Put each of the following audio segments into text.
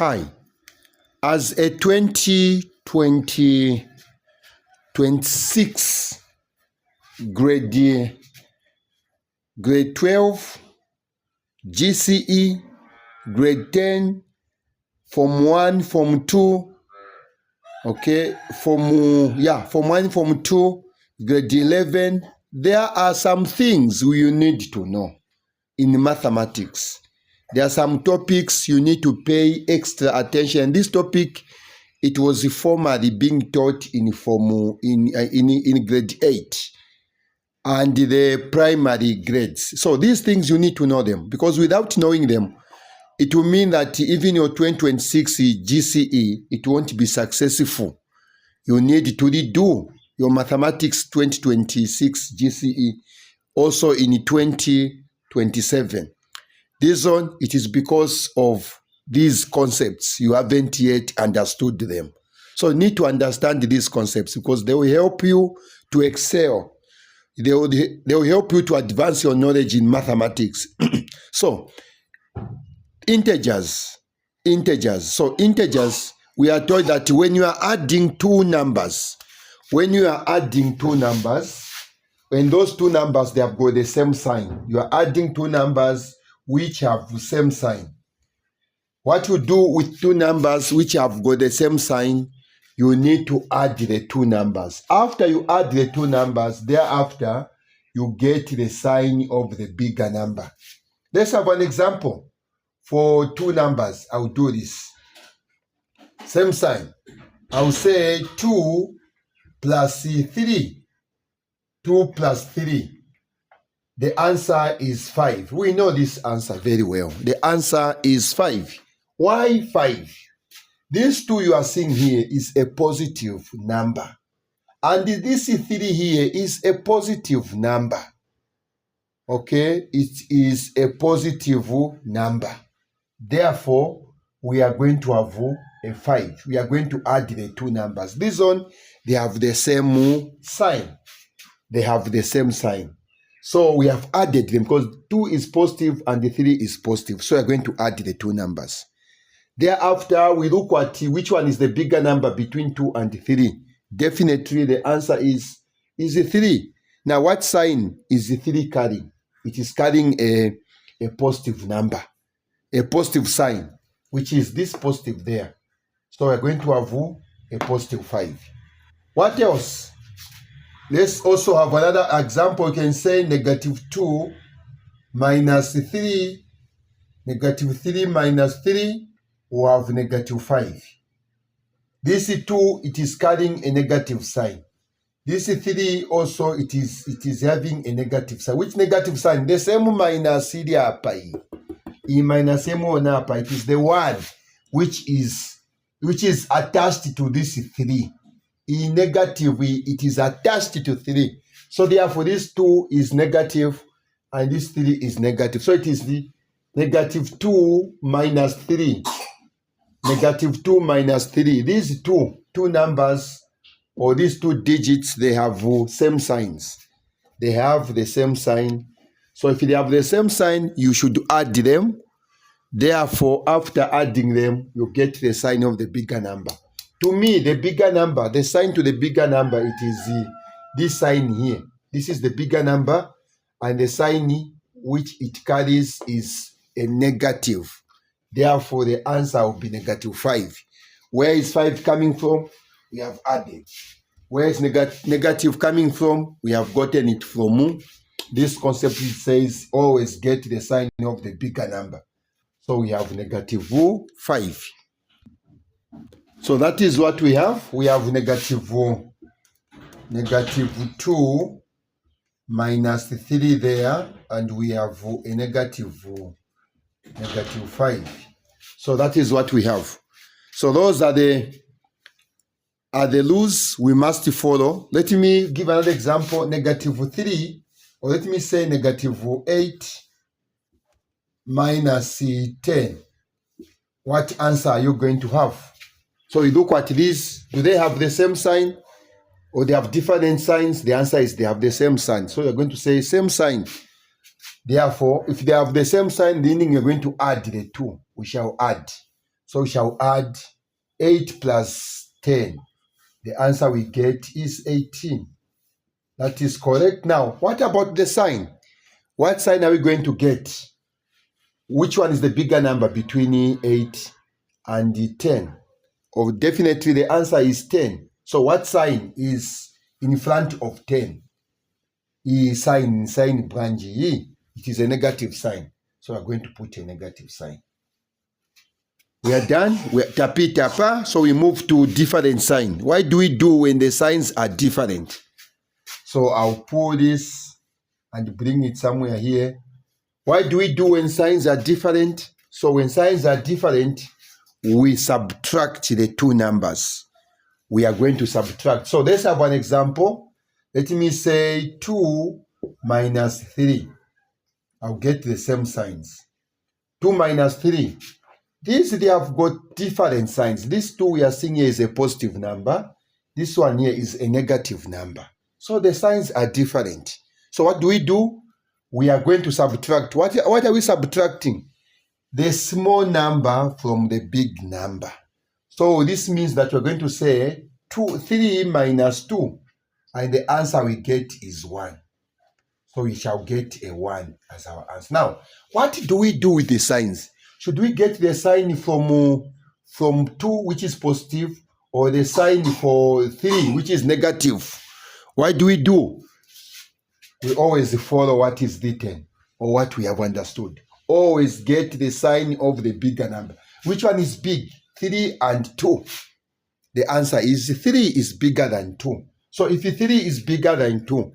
Hi. As a 2026 grade 12 GCE, grade 10, Form 1, Form 2, okay, Form 1, Form 2, grade 11, there are some things you need to know in mathematics. There are some topics you need to pay extra attention. This topic, it was formerly being taught in grade 8 and the primary grades. So these things you need to know them, because without knowing them, it will mean that even your 2026 GCE, it won't be successful. You need to redo your mathematics 2026 GCE also in 2027. This one, it is because of these concepts. You haven't yet understood them. So you need to understand these concepts because they will help you to excel. They will help you to advance your knowledge in mathematics. So, integers. So integers, we are told that when you are adding two numbers, when those two numbers, they have got the same sign. You are adding two numbers which have the same sign. What you do with two numbers which have got the same sign, you need to add the two numbers. After you add the two numbers, thereafter, you get the sign of the bigger number. Let's have an example. For two numbers, I'll do this. Same sign. I'll say 2 plus 3. 2 plus 3. The answer is 5. We know this answer very well. The answer is 5. Why 5? This 2 you are seeing here is a positive number. And this 3 here is a positive number. Okay? It is a positive number. Therefore, we are going to have a 5. We are going to add the two numbers. This one, they have the same sign. They have the same sign. So we have added them because 2 is positive and the 3 is positive. So we are going to add the two numbers. Thereafter, we look at which one is the bigger number between 2 and 3. Definitely, the answer is 3. Now, what sign is the 3 carrying? It is carrying a positive number, a positive sign, which is this positive there. So we're going to have a positive 5. What else? Let's also have another example. You can say -2 minus 3. -3 minus 3 will have -5. This 2, it is carrying a negative sign. This 3 also, it is having a negative sign. Which negative sign? The same minus here. Minus it is the one which is attached to this 3. In negative, it is attached to 3. So therefore, this 2 is negative and this 3 is negative. So it is the -2 minus 3. -2 minus 3. These two numbers, or these 2 digits, they have same signs. They have the same sign. So if they have the same sign, you should add them. Therefore, after adding them, you get the sign of the bigger number. To me, the bigger number, the sign to the bigger number, it is this sign here. This is the bigger number, and the sign which it carries is a negative. Therefore, the answer will be -5. Where is 5 coming from? We have added. Where is negative coming from? We have gotten it from this concept. It says always get the sign of the bigger number. So we have -5. So that is what we have. We have -2 minus 3 there, and we have a -5. So that is what we have. So those are the rules we must follow. Let me give another example. -3, or let me say -8 minus 10. What answer are you going to have? So you look at these. Do they have the same sign or they have different signs? The answer is they have the same sign. So you're going to say same sign. Therefore, if they have the same sign, meaning you're going to add the 2. We shall add. So we shall add 8 plus 10. The answer we get is 18. That is correct. Now, what about the sign? What sign are we going to get? Which one is the bigger number between 8 and 10? Oh, definitely the answer is 10. So what sign is in front of 10? Sign branch. It is a negative sign. So we're going to put a negative sign. We are done. We're tapi tapa. So we move to different sign. Why do we do when the signs are different? So I'll pull this and bring it somewhere here. Why do we do when signs are different? So when signs are different, we subtract the two numbers. We are going to subtract. So let's have an example. Let me say 2 minus 3. I'll get the same signs. 2 minus 3. These, they have got different signs. This 2 we are seeing here is a positive number. This one here is a negative number. So the signs are different. So what do? We are going to subtract. What are we subtracting? The small number from the big number. So this means that we're going to say 3 minus 2. And the answer we get is 1. So we shall get a 1 as our answer. Now, what do we do with the signs? Should we get the sign from 2, which is positive, or the sign for 3, which is negative? What do? We always follow what is written or what we have understood. Always get the sign of the bigger number. Which one is big? 3 and 2. The answer is 3 is bigger than 2. So if 3 is bigger than 2,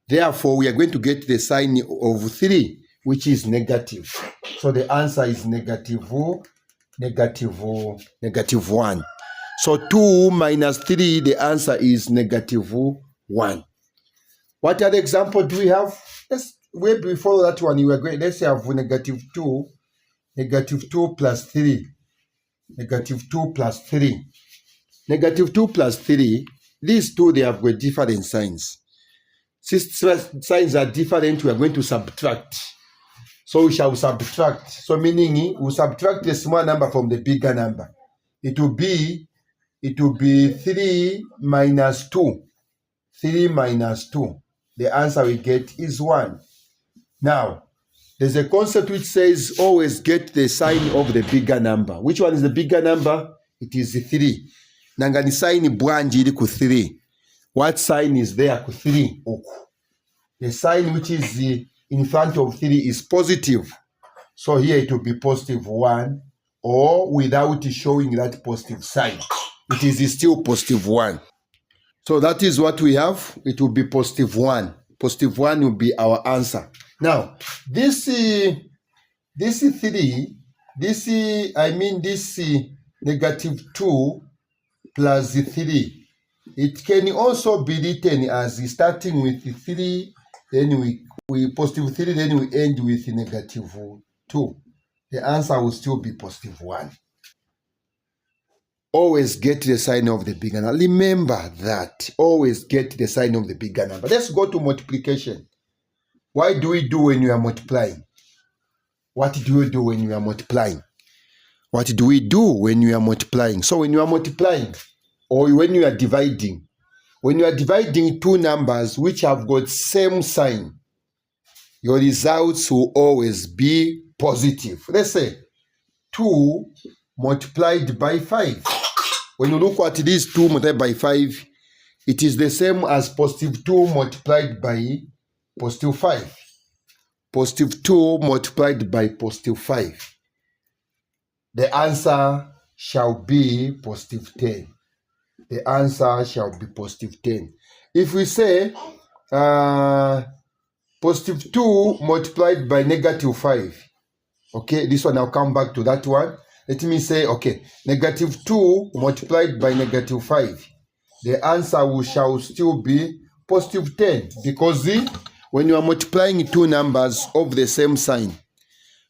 therefore we are going to get the sign of 3, which is negative. So the answer is negative 1. So 2 minus 3, the answer is negative 1. What other example do we have? Way before that one, let's have negative 2. Negative 2 plus 3. Negative 2 plus 3. Negative 2 plus 3. These two, they have got different signs. Since signs are different, we are going to subtract. So we shall subtract. So meaning we subtract the small number from the bigger number. It will be 3 minus 2. 3 minus 2. The answer we get is 1. Now, there's a concept which says always get the sign of the bigger number. Which one is the bigger number? It is 3. Nanga ni sign branji ili ku 3. What sign is there ku 3? The sign which is in front of 3 is positive. So here it will be positive 1, or without showing that positive sign, it is still positive 1. So that is what we have. It will be positive 1. Positive 1 will be our answer. Now, this 3, this negative 2 plus 3, it can also be written as starting with 3, then we positive 3, then we end with negative 2. The answer will still be positive 1. Always get the sign of the bigger number. Remember that. Always get the sign of the bigger number. Let's go to multiplication. Why do we do when you are multiplying? What do you do when you are multiplying? What do we do when you are multiplying? So when you are multiplying or when you are dividing two numbers which have got same sign, your results will always be positive. Let's say 2 multiplied by 5. When you look at these 2 multiplied by 5, it is the same as positive 2 multiplied by positive 5. Positive 2 multiplied by positive 5. The answer shall be positive 10. The answer shall be positive 10. If we say positive 2 multiplied by negative 5. Okay, this one I'll come back to that one. Let me say, okay, negative 2 multiplied by negative 5. The answer shall still be positive 10, because when you are multiplying two numbers of the same sign,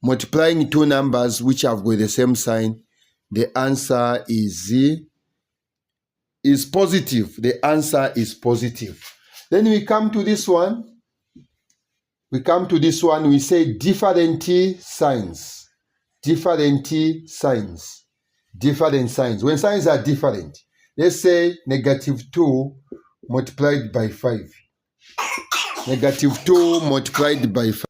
multiplying two numbers which have got the same sign, the answer is positive. The answer is positive. Then we come to this one. We say different signs. Different signs. different signs. When signs are different, let's say -2 multiplied by 5. -2 multiplied by 5.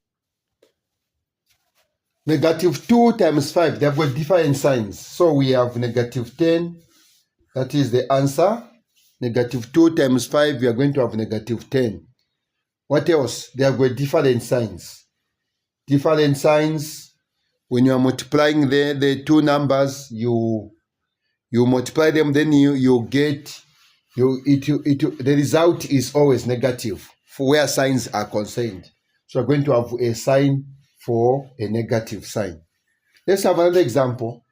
-2 times 5, they have got different signs. So we have -10, that is the answer. -2 times 5, we are going to have -10. What else? They have got different signs. Different signs. When you are multiplying the two numbers, you multiply them, then you get, the result is always negative for where signs are concerned. So we're going to have a sign for a negative sign. Let's have another example.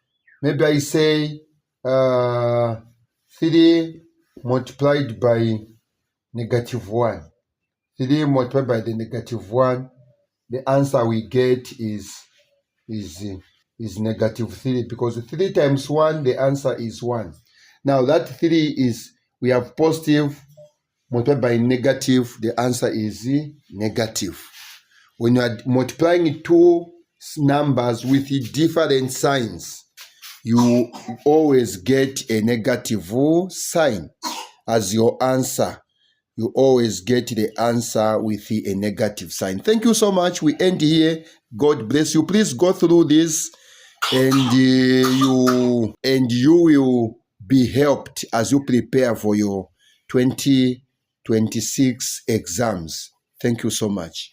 Maybe I say 3 multiplied by -1. 3 multiplied by the -1, the answer we get is -3, because 3 times 1, the answer is 1. Now that 3 is, we have positive multiplied by negative, the answer is negative. When you are multiplying two numbers with different signs, you always get a negative sign as your answer. You always get the answer with a negative sign. Thank you so much. We end here. God bless you. Please go through this, and you will be helped as you prepare for your 2026 exams. Thank you so much.